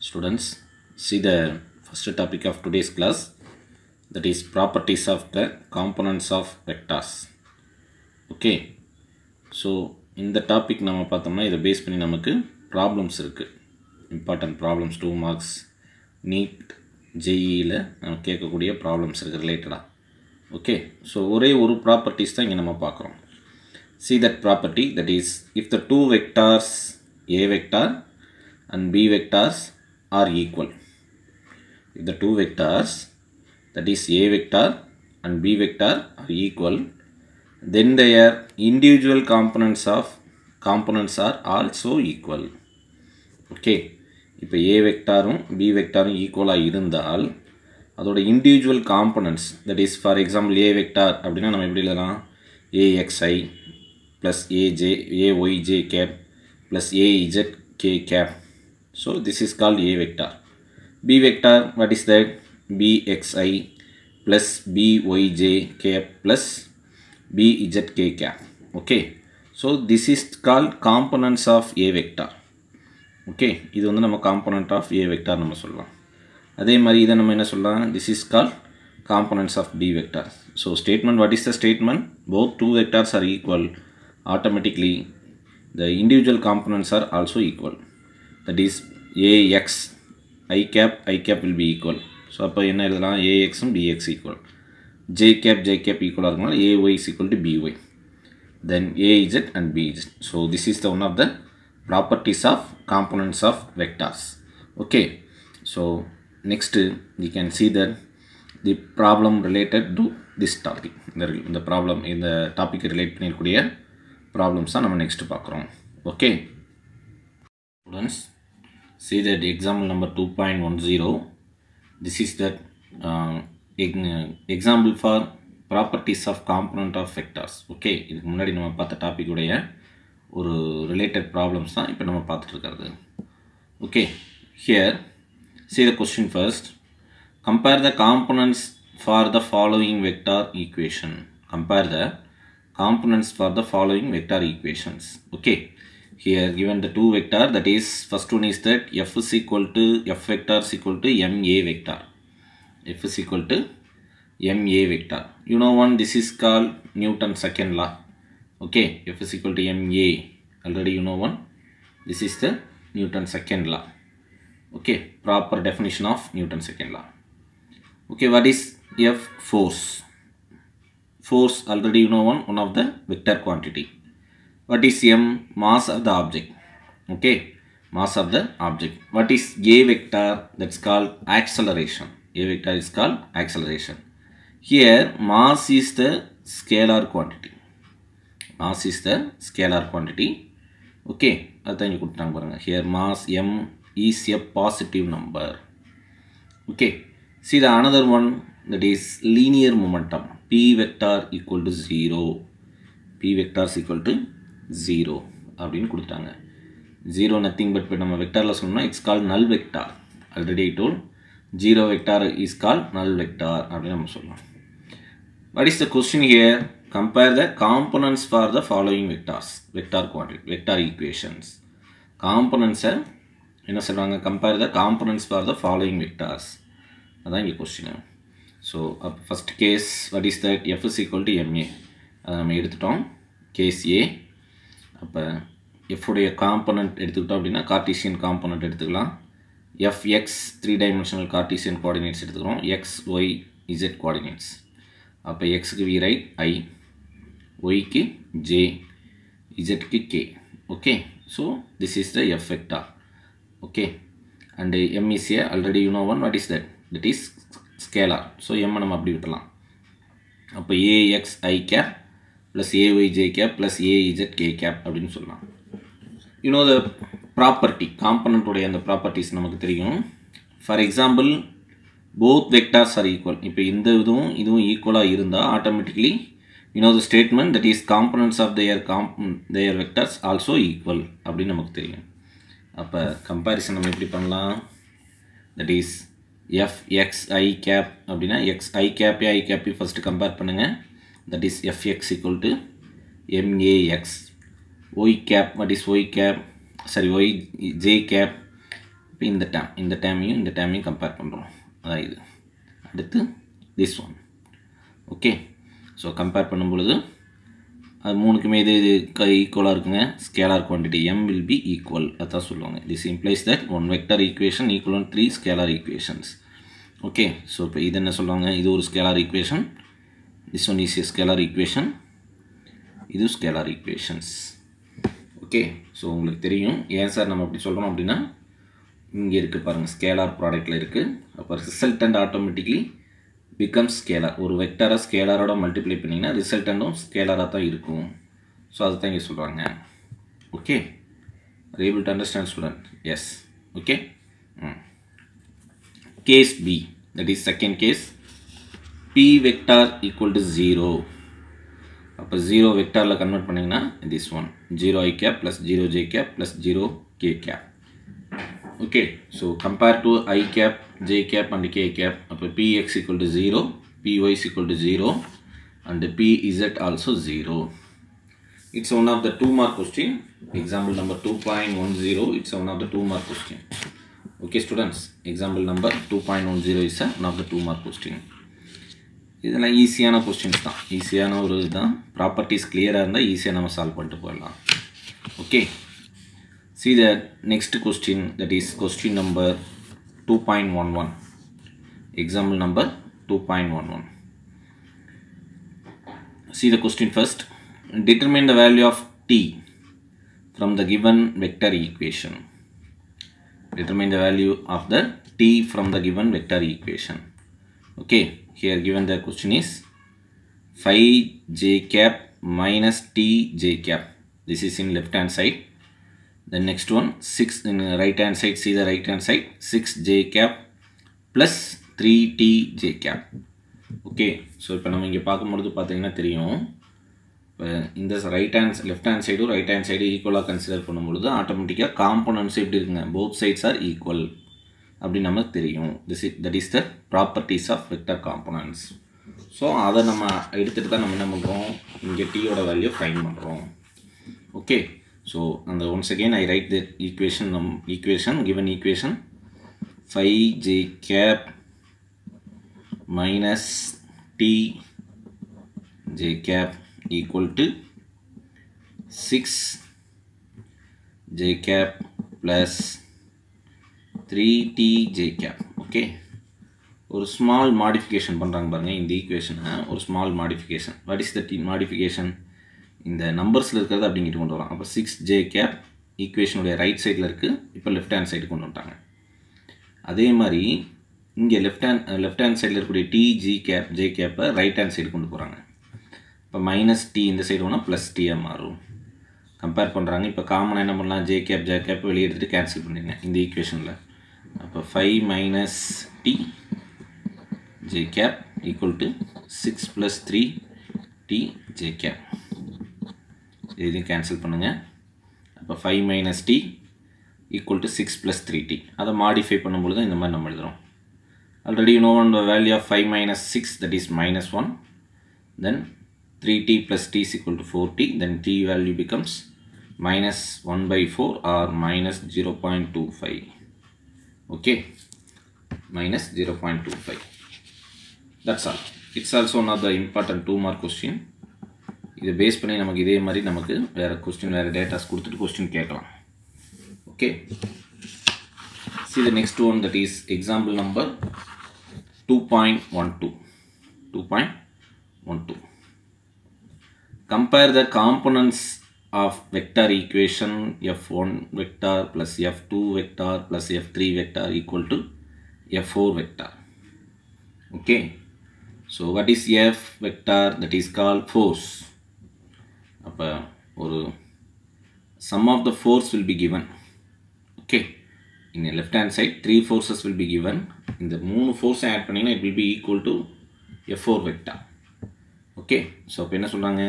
Students, see the first topic of today's class, that is properties of the components of vectors. Okay, so இந்த topic நம்ம பார்த்தோம்னா இதை base பண்ணி நமக்கு problems இருக்குது. இம்பார்ட்டன்ட் ப்ராப்ளம்ஸ் 2 marks நீட் ஜேஇயில் நம்ம கேட்கக்கூடிய ப்ராப்ளம்ஸ் இருக்குது ரிலேட்டடாக. ஓகே, ஸோ ஒரே ஒரு ப்ராப்பர்ட்டிஸ் தான் இங்கே நம்ம பார்க்குறோம். See that property, that is if the two vectors a vector and b vectors are equal. If the two vectors, that is a vector and b vector, are equal, then their individual components are also equal. Okay, இப்போ a vectorம் b vectorம் ஈக்குவலாக இருந்தால் அதோட individual components, that is for example a vector அப்படின்னா நம்ம எப்படி எழுதலாம், axi plus ayj cap plus azk cap. So this is called a vector. B vector, what is that? bxi plus byj cap plus bzk cap. Okay, so this is called components of a vector. Okay, இது வந்து நம்ம component of a vector நம்ம சொல்லலாம். அதே மாதிரி இதை நம்ம என்ன சொல்லலாம், this is called components of b vector. So statement, what is the statement? Both two vectors are equal. Automatically the individual components are also equal. That is ax I cap will be equal. So அப்போ என்ன எழுதலாம், ax and bx equal. j cap equal ஆகும்போது ay is equal to by. Then az and bz. So this is the one of the properties of components of vectors. Okay, so next you can see that the problem related to this topic. இந்த problem இந்த topic relate பண்ணிருக்கூடிய problems தான் நம்ம next பார்க்குறோம். Okay, students, see that example number 2.10. This is that example for properties of component of vectors. Okay, இதுக்கு முன்னாடி நம்ம பார்த்த topic உடைய ஒரு related problems தான் இப்போ நம்ம பார்த்துட்டு இருக்கிறது. Okay, here see the question first. Compare the components for the following vector equation. Compare the components for the following vector equations. Okay, here given the two vector, that is first one is that f is equal to f vector is equal to ma vector. F is equal to ma vector. You know one, this is called Newton's second law. Okay, f is equal to ma, already you know one, this is the Newton's second law. Okay, proper definition of Newton's second law. Okay, what is f? Force already you know one of the vector quantity. What is m? Mass of the object. Okay, mass of the object. What is a vector? That's called acceleration. A vector is called acceleration. Here mass is the scalar quantity. Mass is the scalar quantity. Okay, அதான் கொடுத்தாங்க பாருங்க. Here mass m is a positive number. Okay, see the another one, that is linear momentum. P vector equal to 0. P vector is equal to 0 அப்படின்னு கொடுத்தாங்க. 0 nothing but நம்ம வெக்டாரில் சொன்னோம்னா it's called null vector. Already I told 0 vector is called null vector அப்படின்னு நம்ம சொல்லலாம். What is the question here? Compare the components for the following vectors. Vector quantity, vector equations. Components என்ன சொல்றாங்க, compare the components for the following vectors. அதான் இங்கே question. So first case, what is that? f is equal to ma. அதை நம்ம எடுத்துட்டோம், case ஏ. அப்போ எஃப்வுடைய component எடுத்துக்கிட்டோம் அப்படின்னா கார்டீசியன் காம்பனண்ட் எடுத்துக்கலாம். fx 3 dimensional கார்டீசியன் கோஆர்டினேட்ஸ் எடுத்துக்கிறோம், x y z கோஆர்டினேட்ஸ். அப்போ எக்ஸுக்கு வி ரைட் i, ஒய்க்கு j, zக்கு k. Okay, so this is the f vector. Okay, and m is a, already you know one, what is that? That is scalar. So m நம்ம அப்படி விட்டலாம். அப்போ ax I cap plus ayj cap plus az k cap அப்படின்னு சொல்லலாம். You know the property, component உடைய அந்த properties நமக்கு தெரியும். For example, both vectors are equal. இப்போ இந்த இதுவும் ஈக்குவலாக இருந்தால் automatically you know the statement, that is components of their vectors also equal அப்படின்னு நமக்கு தெரியும். அப்போ கம்பேரிசன் நம்ம எப்படி பண்ணலாம், that is fx I cap அப்படின்னா x I cap I cap first compare பண்ணுங்கள், that is fx equal to max. y cap, what is y cap, sorry y j cap, இப்போ இந்த டேமையும் கம்பேர் பண்ணுறோம். அதான் இது. அடுத்து this one. Okay, so compare பண்ணும் பொழுது அது மூணுக்குமே இது ஈக்குவலாக இருக்குங்க. Scalar quantity m will be equal, அதான் சொல்லுவாங்க. This implies that one vector equation equal to 3 scalar equations. Okay, so இப்போ இது என்ன சொல்லுவாங்க, இது ஒரு scalar equation, this one is a scalar equation, இது ஸ்கேலார் ஈக்குவேஷன்ஸ். ஓகே, ஸோ உங்களுக்கு தெரியும் ஏன் சார் நம்ம அப்படி சொல்கிறோம் அப்படின்னா, இங்கே இருக்குது பாருங்கள், ஸ்கேலார் ப்ராடக்டில் இருக்குது. அப்போ ரிசல்டன்ட் ஆட்டோமேட்டிக்லி பிகம்ஸ் ஸ்கேலார். ஒரு வெக்டரை ஸ்கேலாரோட மல்டிப்ளை பண்ணிங்கன்னா ரிசல்டன்ட்டும் ஸ்கேலாராக தான் இருக்கும். ஸோ அதுதான் இங்கே சொல்கிறாங்க. Okay, are you able to understand student? Yes. Okay. Case B, that is second case, p vector equal to 0. அப்போ 0 வெக்டாரில் கன்வெர்ட் பண்ணிங்கன்னா this one 0 i cap plus 0 j cap plus 0 k cap. Okay, so compare to I cap, j cap and k cap. அப்போ px equal to 0, py is equal to 0 and pz also 0. It's one of the 2 mark question. Example number 2.10, it's one of the 2 mark question. Okay students, example number 2.10 is one of the 2 mark question. இதெல்லாம் ஈஸியான questions தான், ஈஸியான ஒரு இதுதான். Properties கிளியராக இருந்தால் ஈஸியாக நம்ம சால்வ் பண்ணிட்டு போயிடலாம். Okay, see the next question, that is question number 2.11. Example number 2.11. See the question first. Determine the value of t from the given vector equation. Determine the value of the t from the given vector equation. Okay, here given the question is 5 j cap minus t j cap. This is in left hand side. The next one 6 in right hand side. See the right hand side, 6 j cap plus 3 t j cap. Okay, so இப்போ நம்ம இங்கே பார்க்கும்பொழுது பார்த்தீங்கன்னா தெரியும், இப்போ இந்த left hand சைடும் right hand side ஈக்குவலாக கன்சிடர் பண்ணும்பொழுது ஆட்டோமேட்டிக்காக காம்பனன்ட்ஸ் எப்படி இருக்குங்க, போத் சைட்ஸ் ஆர் ஈக்குவல் அப்படின்னு நமக்கு தெரியும். That is the properties of vector components. So அதை நம்ம எடுத்துகிட்டு தான் நம்ம என்ன பண்ணுறோம், இங்கே டீயோட வேல்யூ ஃபைண்ட் பண்ணுறோம். ஓகே, ஸோ அந்த once again I write the equation given equation 5 j cap minus t j cap equal to 6 j cap plus 3t j cap. Okay, ஒரு ஸ்மால் மாடிஃபிகேஷன் பண்ணுறாங்க பாருங்கள் இந்த ஈக்குவேஷனை, ஒரு small modification. What is the modification, இந்த நம்பர்ஸில் இருக்கிறது அப்படிங்கிட்டு கொண்டு வரோம். அப்போ 6 j cap ஈக்குவேஷனுடைய ரைட் சைடில் இருக்குது, இப்போ லெஃப்ட் ஹேண்ட் சைடு கொண்டு வந்துட்டாங்க. அதே மாதிரி இங்கே லெஃப்ட் ஹேண்ட் சைடில் இருக்கக்கூடிய t j கேப்பை ரைட் ஹேண்ட் சைடு கொண்டு போகிறாங்க. இப்போ மைனஸ் டி இந்த சைடு வேணால் ப்ளஸ் டியாக மாறும். கம்பேர் பண்ணுறாங்க. இப்போ காமனாக என்ன பண்ணலாம், ஜே கேப் வெளியே எடுத்துகிட்டு கேன்சல் பண்ணிடுங்க இந்த ஈக்குவேஷனில். அப்போ 5 minus T J cap equal to 6 plus 3 T J cap. இதையும் கேன்சல் பண்ணுங்கள். அப்போ 5 minus T equal to 6 plus 3t. அதை மாடிஃபை பண்ணும்பொழுது இந்த மாதிரி நம்ம எழுதுகிறோம். Already you know the value of 5 minus 6, that is minus 1. Then 3t plus t is equal to 4t. Then t value becomes minus 1 by 4 or minus 0.25. Okay, minus 0.25. That's all. It's also one of the important 2 mark question. இதை base பண்ணி நமக்கு இதே மாதிரி நமக்கு வேறு question, வேறு datas கொடுத்துட்டு question கேட்கலாம். Okay, see the next one, that is example number 2.12. 2.12. Compare the components of vector equation f1 vector plus f2 vector plus f3 vector equal to f4 vector. Okay, so what is f vector? That is called force. அப்போ ஒரு sum of the force will be given. Okay, in the left hand side 3 forces will be given. இந்த 3 force add பண்ணிங்கன்னா it will be equal to f4 vector. Okay, so இப்போ என்ன சொல்கிறாங்க,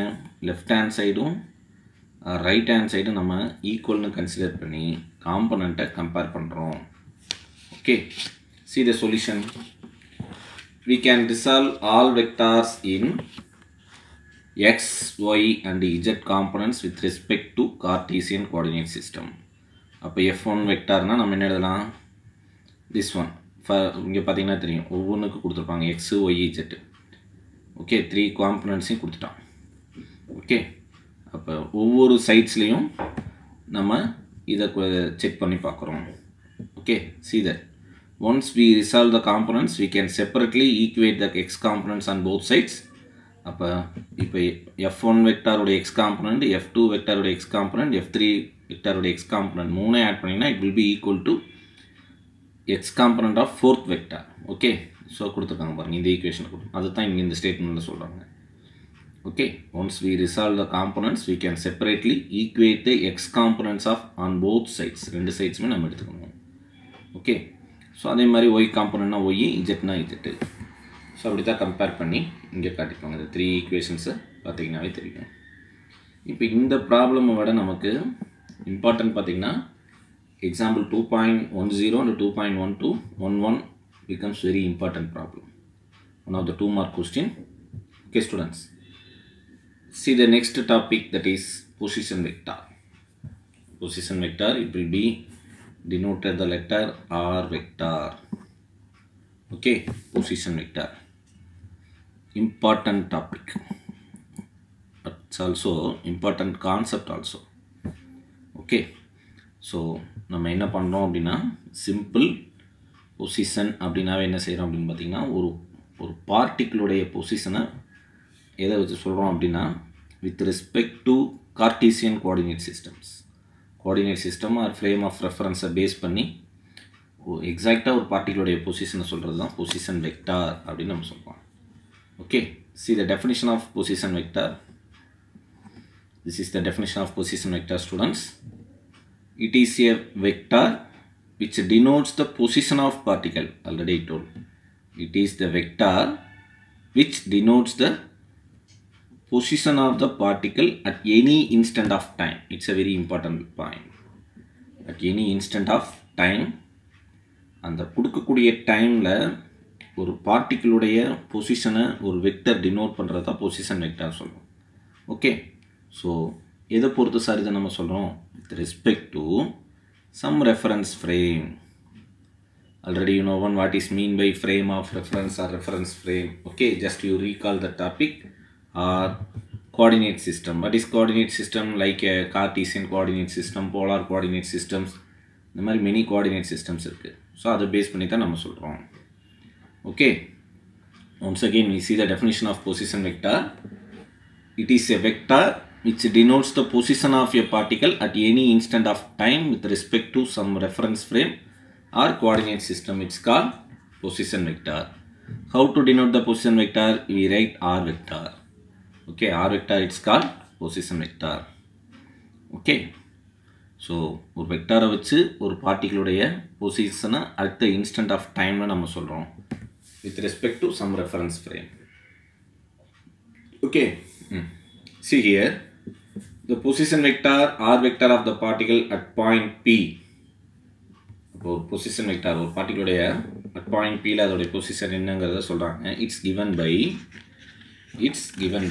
left hand சைடும் right hand சைடும் நம்ம ஈக்குவல்னு consider பண்ணி காம்பனண்ட்டை compare பண்ணுறோம். Okay, see the solution. We can resolve all vectors in x, y and z components with respect to Cartesian coordinate system. அப்போ f1 வெக்டார்னால் நம்ம என்ன எழுதலாம், this one இங்கே பார்த்தீங்கன்னா தெரியும் ஒவ்வொன்றுக்கு கொடுத்துருப்பாங்க x y z ஓகே 3 காம்பனன்ட்ஸையும் கொடுத்துட்டான் ஓகே அப்போ ஒவ்வொரு சைட்ஸ்லேயும் நம்ம இதை செக் பண்ணி பார்க்குறோம் okay see that once we resolve the components we can separately equate the x components on both sides அப்போ இப்போ f1 வெக்டாரோட x component f2 வெக்டாரோட x component f3 வெக்டாரோட x component மூணே ஆட் பண்ணிங்கன்னா it will be equal to x component of fourth vector okay so கொடுத்துருக்காங்க பாருங்கள் இந்த ஈக்குவேஷனை கொடுத்து அதுதான் இங்கே இந்த ஸ்டேட்மெண்ட்டில் சொல்கிறாங்க okay once we resolve the components we can separately equate the x components of on both sides ரெண்டு சைட்ஸுமே நம்ம எடுத்துக்கணும் okay ஸோ அதே மாதிரி y componentனா y zனா z ஸோ அப்படி தான் கம்பேர் பண்ணி இங்கே காட்டிப்பாங்க இந்த 3 ஈக்குவேஷன்ஸை பார்த்தீங்கன்னாவே தெரியும் இப்போ இந்த ப்ராப்ளமை விட நமக்கு இம்பார்ட்டன்ட் பார்த்தீங்கன்னா example 2.10 and 2.11 becomes very important problem one of the 2 mark question okay students see the next topic that is position vector it will be denoted the letter r vector okay position vector important topic it's also important concept also okay so நம்ம என்ன பண்ணுறோம் அப்படின்னா simple position அப்படின்னாவே என்ன செய்கிறோம் அப்படின்னு பார்த்திங்கன்னா ஒரு பார்ட்டிக்கிளுடைய பொசிஷனை எதை வச்சு சொல்கிறோம் அப்படின்னா with respect to Cartesian coordinate system or frame of ரெஃபரன்ஸை பேஸ் பண்ணி எக்ஸாக்டாக ஒரு பார்ட்டிக்கிளுடைய பொசிஷனை சொல்கிறது தான் பொசிஷன் வெக்டார் அப்படின்னு நம்ம சொல்கிறோம் okay see the definition of position vector this is the definition of position vector students it is a vector which denotes the position of particle already I told it is the vector which denotes the position of the particle at any instant of time it's a very important point at any instant of time அந்த கொடுக்கக்கூடிய டைமில் ஒரு பார்ட்டிக்கிளுடைய பொசிஷனை ஒரு vector denote பண்ணுறது தான் position vector சொல்லுவோம் okay so எதை பொறுத்து சார் இதை நம்ம சொல்கிறோம் with respect to some reference frame already you know what is mean by frame of reference or reference frame okay just you recall the topic or coordinate system what is coordinate system like a Cartesian coordinate system polar coordinate systems இந்த மாதிரி many coordinate systems இருக்குது so அதை base பண்ணி தான் நம்ம சொல்கிறோம் okay once again we see the definition of position vector it is a vector which denotes the position of a particle at any instant of time with respect to some reference frame or coordinate system. It's called position vector. How to denote the position vector? We write r vector. Okay, r vector it's called position vector. Okay, so ஒரு வெக்டாரை வச்சு ஒரு பார்ட்டிகளுடைய பொசிஷனை at the instant of time நம்ம சொல்கிறோம் with respect to some reference frame. Okay, see here. The position vector r vector of the particle at point P ஒரு position vector ஒரு பார்ட்டிகளுடைய at point P ல அதோடைய பொசிஷன் என்னங்கிறத சொல்கிறாங்க it's given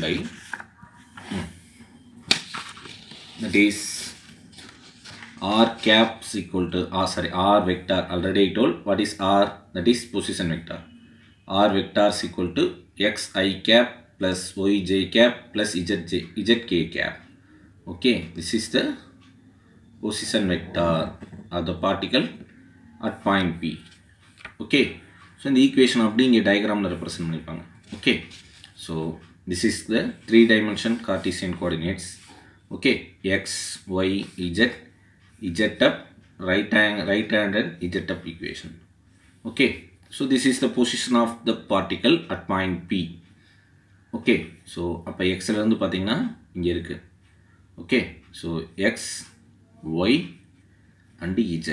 by that is r cap is equal to r vector already I told what is r that is position vector r vector is equal to x I cap plus y j cap plus z k cap okay this is the position vector of the particle at point P okay so இந்த equation அப்படி இங்கே diagramல represent பண்ணிப்பாங்க okay so this is the 3-dimension Cartesian coordinates okay x y z up right-handed z up equation okay so this is the position of the particle at point P okay so அப்போ xல இருந்து பார்த்தீங்கன்னா இங்கே இருக்கு okay so x y and z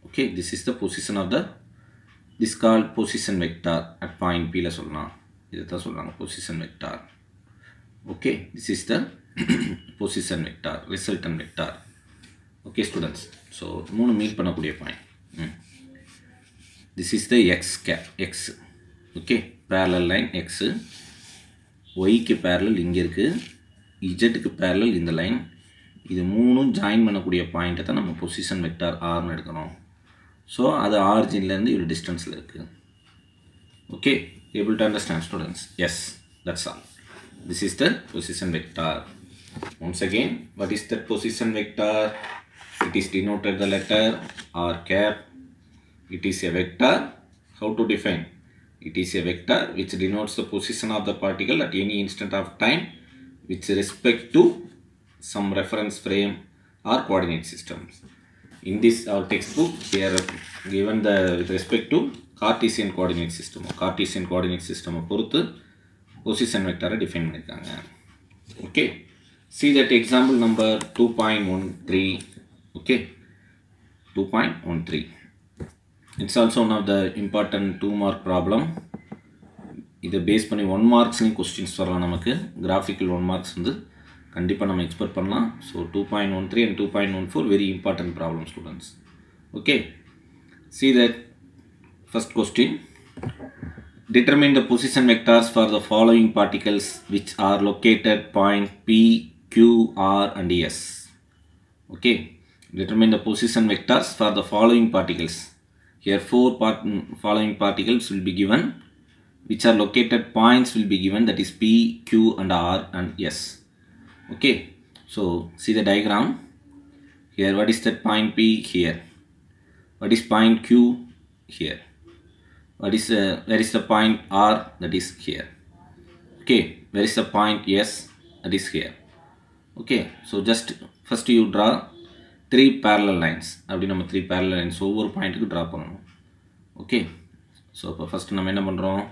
okay this is the position of the this called position vector at point P ல சொல்லலாம் இதுதான் சொல்றாங்க position vector okay this is the position vector resultant vector okay students so மூணு meet பண்ணக்கூடிய point this is the x okay parallel line x y க்கு parallel இங்க இருக்கு z க்கு parallel இந்த லைன் இது மூணும் ஜாயின் பண்ணக்கூடிய பாயிண்ட்டை தான் நம்ம பொசிஷன் வெக்டார் r னு எடுக்கணும் ஸோ அது ஆரிஜின்லேருந்து இவ்வளோ டிஸ்டன்ஸில் இருக்குது. Okay, able to understand students? Yes, that's all. This is the position vector. Once again, what is that position vector? It is denoted the letter R cap. It is a vector. How to define? It is a vector which denotes the position of the particle at any instant of time with respect to some reference frame or coordinate systems. In this our textbook, they are given the with respect to Cartesian coordinate system. Cartesian coordinate system பொறுத்து position vector define பண்ணிருக்காங்க. Okay, see that example number 2.13. okay, 2.13. It's also one of the important 2 mark problem. இதை base பண்ணி 1 marksலையும் questions வரலாம். நமக்கு graphical 1 marks வந்து கண்டிப்பாக நம்ம expect பண்ணலாம். So 2.13 and 2.14 very important problem students. okay, see that first question. Determine the position vectors for the following particles which are located point P, Q, R and S. okay, determine the position vectors for the following particles. Here 4 following particles will be given, which are located points will be given, that is P, Q and R and S. okay, so see the diagram. Here what is that point P? Here. What is point Q? Here. What is where is the point R? That is here. okay, where is the point S? That is here. okay, so just first you draw 3 parallel lines. அப்படி நம்ம 3 parallel lines ஒவ்வொரு பாயிண்ட்டுக்கு draw பண்ணணும். Okay, so இப்போ first நம்ம என்ன பண்ணுறோம்,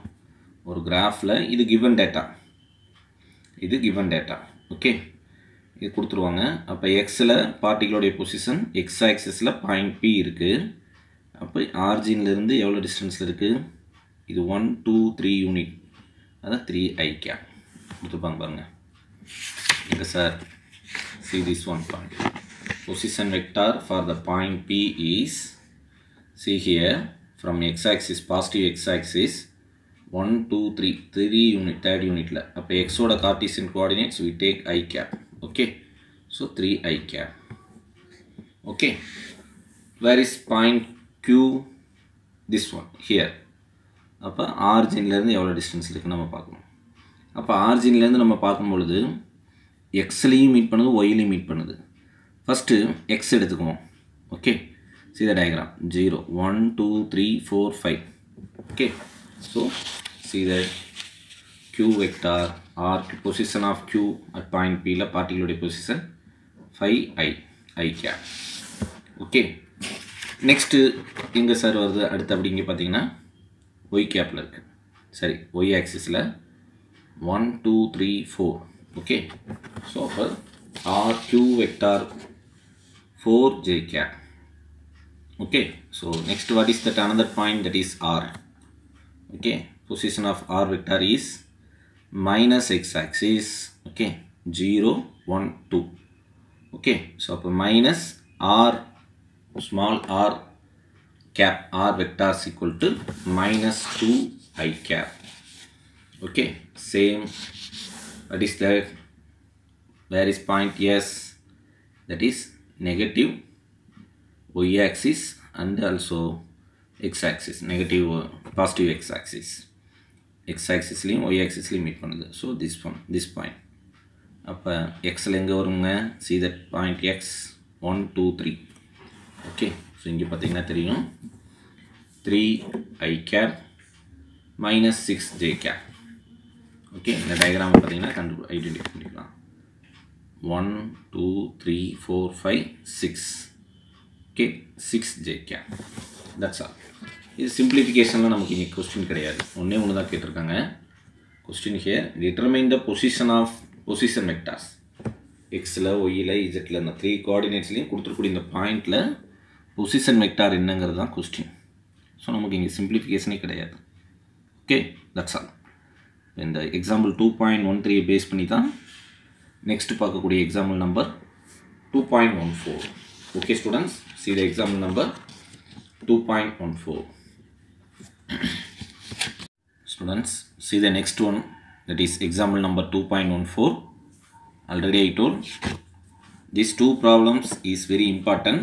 ஒரு கிராஃபில் இது கிவன் டேட்டா, இது கிவன் டேட்டா. ஓகே, இது கொடுத்துருவாங்க. அப்போ எக்ஸில் பார்ட்டிகளோடைய பொசிஷன், எக்ஸ் ஆக்சிஸில் பாயிண்ட் பி இருக்குது. அப்போ ஆர்ஜின்லேருந்து எவ்வளோ டிஸ்டன்ஸில் இருக்குது, இது 1 2 3 யூனிட், அதான் 3i கேப் கொடுத்துருப்பாங்க பாருங்கள். இங்கே sir see this one point. Position vector for the point P is, see here, from x-axis, positive x-axis 1 2 3 3 unit, third unit la. அப்போ x ஓட Cartesian coordinates we take I cap. okay, so 3i cap. okay, where is point Q? this one here. அப்போ ஆரிஜின்லேருந்து எவ்வளோ distance இருக்குது நம்ம பார்க்கணும். அப்போ ஆரிஜின்லேருந்து நம்ம பார்க்கும் பொழுது எக்ஸ்லேயும் மீட் பண்ணுது, ஒய்லையும் மீட் பண்ணுது. ஃபஸ்ட்டு எக்ஸ் எடுத்துக்குவோம். Okay, see the diagram. 0 1 2 3 4 5. okay, so see the Q vector or position of Q at point P la particle position 5i I cap. okay, next இங்கே சார் வருது அடுத்து. அப்படி இங்கே பார்த்தீங்கன்னா ஒய் கேப்பில் இருக்குது. சரி, Y ஆக்சிஸில் 1 2 3 4. okay, so for RQ vector 4j cap. okay, so next what is that another point, that is R. okay, position of R vector is minus x axis. okay, 0 1 2. okay, so for minus R small r cap, R vector is equal to minus 2i cap. okay, same. What is that? Where is point S? That is negative y axis and also x axis, negative positive x axis. x axis லையும் y axis லையும் meet பண்ணுது. So this point. அப்போ எக்ஸில் எங்கே வருங்க, see that point x 1 2 3. Okay, so இங்கே பார்த்தீங்கன்னா தெரியும் 3i cap minus 6j cap. Okay, இந்த டயக்ராம் பார்த்தீங்கன்னா ஐடென்டிஃபை பண்ணிக்கலாம். 1 2 3 4 5 6. okay, 6j cap. that's all. இது சிம்பிளிஃபிகேஷனில் நமக்கு இங்கே கொஸ்டின் கிடையாது, ஒன்றே ஒன்று தான் கேட்டிருக்காங்க. Question here, determine the position of position vectors. எக்ஸில் ஒய்யில் இஜெட்டில் இந்த 3 கோஆர்டினேட்ஸ்லையும் கொடுத்துருக்கூடிய இந்த பாயிண்டில் பொசிஷன் வெக்டார் என்னங்கிறது தான் கொஸ்டின். ஸோ நமக்கு இங்கே சிம்பிளிஃபிகேஷனே கிடையாது. Okay, that's all. இந்த எக்ஸாம்பிள் 2.13 பேஸ் பண்ணி தான் நெக்ஸ்ட் பார்க்கக்கூடிய example number 2.14. okay students, see the example number 2.14. students, see the next one, that is example number 2.14. already I told these two problems is very important,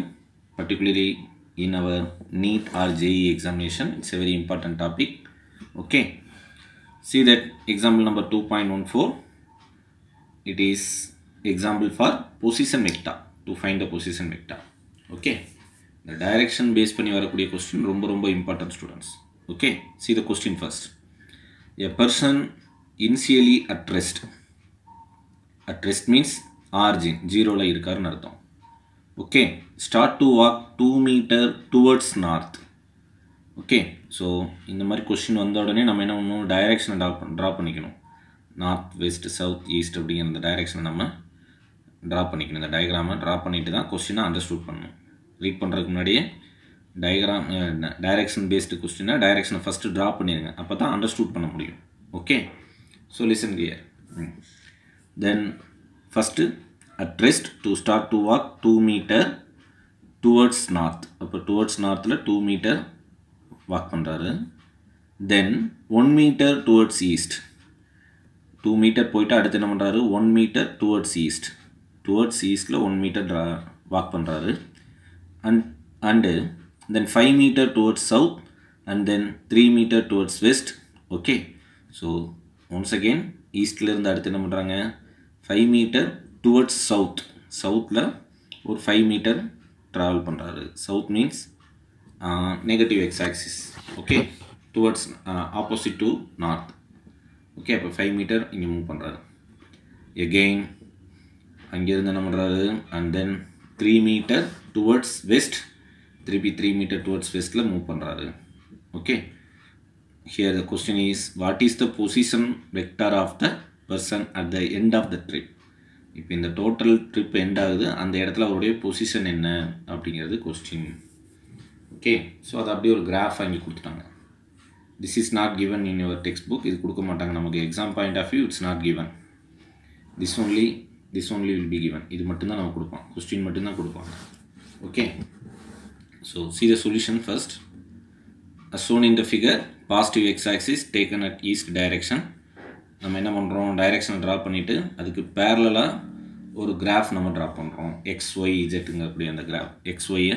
particularly in our NEET or JEE examination. It's a very important topic. Okay, see that example number 2.14. It is example for position vector, to find the position vector. Okay, the direction based பண்ணி வரக்கூடிய question ரொம்ப important students. Okay, see the question first. A person initially at rest means origin 0 ல இருக்காருன்னு அர்த்தம். Okay, start to walk 2 meter towards north. Okay, so இந்த மாதிரி question வந்த உடனே நம்ம என்ன பண்ணணும், டைரக்ஷனை ட்ரா பண்ணிக்கணும். நார்த் வெஸ்ட் சவுத் ஈஸ்ட் அப்படிங்கிற இந்த டைரக்ஷனை நம்ம ட்ரா பண்ணிக்கணும். இந்த டயக்ராமை ட்ரா பண்ணிட்டு தான் கொஸ்டினை அண்டர்ஸ்டூட் பண்ணணும். ரீட் பண்ணுறதுக்கு முன்னாடியே டைரக்ஷன் பேஸ்டு கொஸ்டினை டைரக்ஷனை ஃபஸ்ட்டு ட்ரா பண்ணிடுங்க, அப்போ தான் அண்டர்ஸ்டூட் பண்ண முடியும். Okay, so listen clear. Then first at rest to start to walk 2 meter towards north. அப்போ towards northல 2 meter walk பண்ணுறாரு. then 1 meter towards east. 2 meter போயிட்டு அடுத்து என்ன பண்ணுறாரு, 1 meter towards east. towards eastல 1 meter walk பண்ணுறாரு. and then 5 meter towards south and then 3 meter towards west. okay, so once again eastல இருந்து அடுத்து என்ன பண்ணுறாங்க, 5 meter towards south. southல ஒரு 5 meter travel பண்ணுறாரு. south means negative x-axis. okay, towards opposite to north. okay, அப்போ 5 meter இங்கே move பண்ணுறாரு. again அங்கேருந்து என்ன பண்ணுறாரு, and then 3 meter towards west. திருப்பி 3 meter towards westல மூவ் பண்ணுறாரு. okay, here the question is, what is the position vector of the person at the end of the trip? இப்போ இந்த டோட்டல் ட்ரிப் எண்ட் ஆகுது, அந்த இடத்துல அவருடைய பொசிஷன் என்ன அப்படிங்கிறது கொஸ்டின். ஓகே, ஸோ அது அப்படியே ஒரு கிராஃப் வாங்கி கொடுத்துட்டாங்க. This is not given in your textbook. இது கொடுக்க மாட்டாங்க நமக்கு. Exam point of view it's not given. This only will be given. இது மட்டும்தான் நம்ம கொடுப்போம், கொஸ்டின் மட்டும்தான் கொடுப்பாங்க. Okay, so see the solution first. As shown in the figure, positive x-axis taken at east direction. நம்ம என்ன பண்ணுறோம், டைரெக்ஷனை ட்ரா பண்ணிவிட்டு அதுக்கு பேரலாக ஒரு கிராஃப் நம்ம ட்ரா பண்ணுறோம். XY Z அந்த கிராஃப் XYயை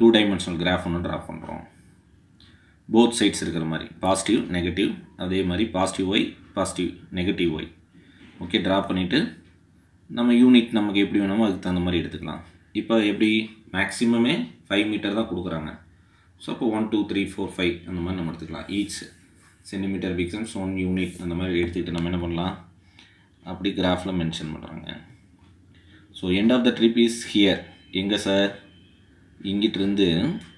2 டைமென்ஷனல் கிராஃப் ஒன்று ட்ரா பண்ணுறோம். போத் சைட்ஸ் இருக்கிற மாதிரி பாசிட்டிவ் நெகட்டிவ், அதே மாதிரி positive Y positive negative Y. Okay, draw பண்ணிவிட்டு நம்ம யூனிட் நமக்கு எப்படி வேணுமோ அதுக்கு தகுந்த மாதிரி எடுத்துக்கலாம். இப்போ எப்படி மேக்ஸிமமே 5 மீட்டர் தான் கொடுக்குறாங்க. ஸோ அப்போ 1 2 3 4 5 அந்த மாதிரி நம்ம எடுத்துக்கலாம். ஈச் சென்டிமீட்டர் பிக்சம்ஸ் 1 யூனிட் அந்த மாதிரி எடுத்துக்கிட்டு நம்ம என்ன பண்ணலாம், அப்படி கிராஃபில் மென்ஷன் பண்ணுறாங்க. So end of the trip is here. எங்கே சார், இங்கிட்டிருந்து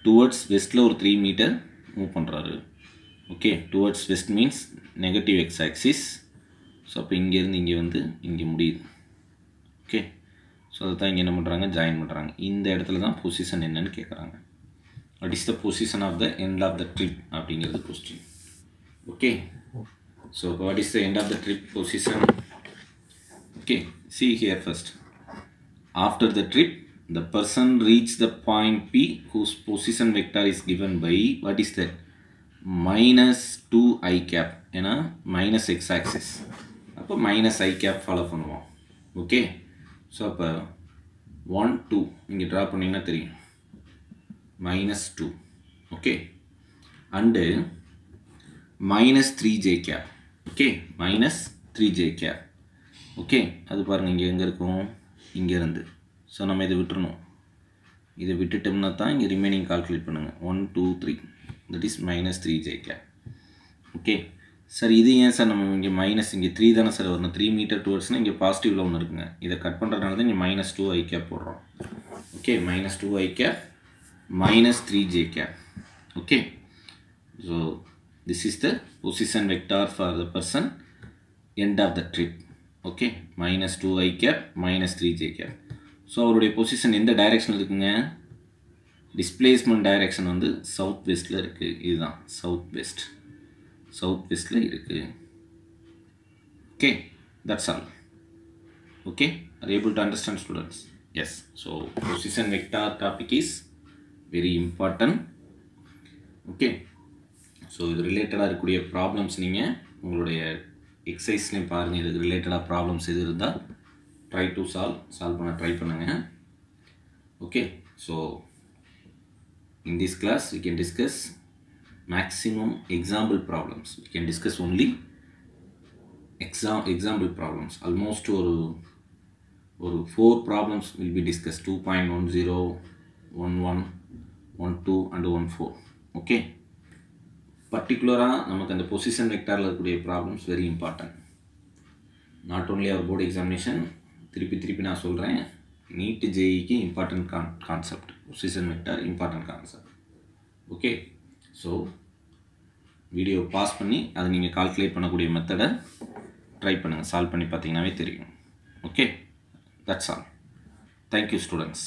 டுவர்ட்ஸ் வெஸ்ட்டில் ஒரு 3 மீட்டர் மூவ் பண்ணுறாரு. Okay, towards west means negative X axis. So அப்போ இங்கேருந்து இங்கே வந்து இங்கே முடியுது. ஓகே, ஸோ அதை தான் இங்கே என்ன பண்ணுறாங்க, ஜாயின் பண்ணுறாங்க. இந்த இடத்துல தான் பொசிஷன் என்னன்னு கேட்குறாங்க. What is the position of the end of the trip அப்படிங்கிறது question. okay, so what is the end of the trip position? okay, see here first. After the trip, the person reach the point P whose position vector is given by, what is that, minus 2 I cap. ஏன்னா minus x axis, அப்போ minus I cap follow பண்ணுவோம். Okay, so அப்போ 1 2 இங்கே draw பண்ணிங்கன்னா தெரியும், minus 2. Okay, and minus 3j cap. Okay, minus 3j cap. Okay, அது பாருங்கள் இங்கே எங்கே இருக்கும், இங்கேருந்து. ஸோ நம்ம இதை விட்டுறணும். இதை விட்டுட்டோம்னா தான் இங்கே ரிமைனிங் கால்குலேட் பண்ணுங்கள். 1 2 3 that is minus 3j cap. Okay sir, இது ஏன் சார் நம்ம இங்கே மைனஸ், இங்கே 3 தானே சார் வரணும். 3 மீட்டர் டுவர்ட்ஸ்னால் இங்கே பாசிட்டிவில் ஒன்று இருக்குங்க. இதை கட் பண்ணுறதுனால தான் இங்கே minus 2 I cap போடுறோம். Okay, minus 2 I cap minus 3j cap. Okay, so this is the position vector for the person end of the trip. okay, minus 2 I cap minus 3j cap. So அவருடைய position எந்த direction இருக்குங்க, displacement direction வந்து south வெஸ்ட்டில் இருக்குது. இதுதான் south வெஸ்ட்டில் இருக்குது. Okay, that's all. Okay, are able to understand students? yes, so position vector topic is very important. okay, so இது ரிலேட்டடாக இருக்கக்கூடிய ப்ராப்ளம்ஸ் நீங்கள் உங்களுடைய எக்ஸசைஸ்லையும் பாருங்கள். இதுக்கு ரிலேட்டடாக ப்ராப்ளம்ஸ் எது இருந்தால் ட்ரை டு சால்வ் பண்ண ட்ரை பண்ணுங்கள். Okay, so In this class we can discuss maximum example problems. We can discuss only example problems. Almost or 4 problems will be discussed. 2.10, 11, 12 and 14. Okay. Particularly நமக்கு அந்த position வெக்டாரில் இருக்கக்கூடிய problems very important. Not only our board examination, திருப்பி நான் சொல்கிறேன், NEET ஜேஇக்கு important concept. Position vector important concept. Okay, so video pause பண்ணி அதை நீங்கள் கால்குலேட் பண்ணக்கூடிய மெத்தடை ட்ரை பண்ணுங்கள். சால்வ் பண்ணி பார்த்தீங்கன்னாவே தெரியும். Okay, that's all. Thank you students.